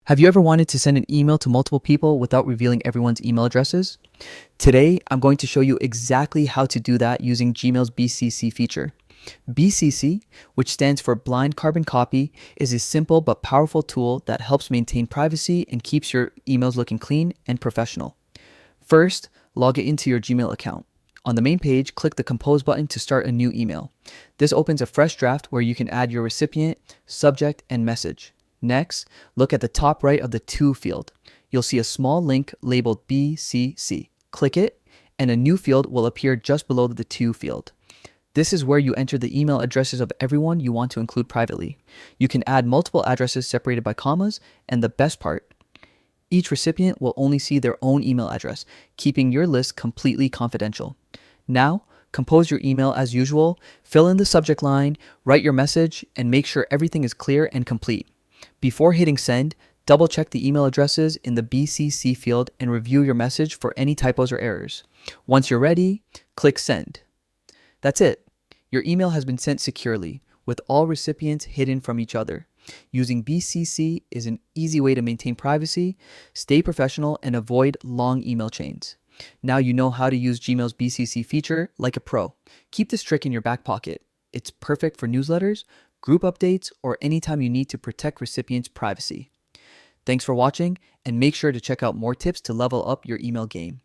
Have you ever wanted to send an email to multiple people without revealing everyone's email addresses? Today, I'm going to show you exactly how to do that using Gmail's BCC feature. BCC, which stands for Blind Carbon Copy, is a simple but powerful tool that helps maintain privacy and keeps your emails looking clean and professional. First, log into your Gmail account. On the main page, click the Compose button to start a new email. This opens a fresh draft where you can add your recipient, subject, and message. Next, look at the top right of the To field. You'll see a small link labeled BCC. Click it, and a new field will appear just below the To field. This is where you enter the email addresses of everyone you want to include privately. You can add multiple addresses separated by commas, and the best part, each recipient will only see their own email address, keeping your list completely confidential. Now, compose your email as usual, fill in the subject line, write your message, and make sure everything is clear and complete. Before hitting send, double check the email addresses in the BCC field and review your message for any typos or errors. Once you're ready, click send. That's it. Your email has been sent securely, with all recipients hidden from each other. Using BCC is an easy way to maintain privacy, stay professional, and avoid long email chains. Now you know how to use Gmail's BCC feature like a pro. Keep this trick in your back pocket. It's perfect for newsletters, group updates, or anytime you need to protect recipients' privacy. Thanks for watching, and make sure to check out more tips to level up your email game.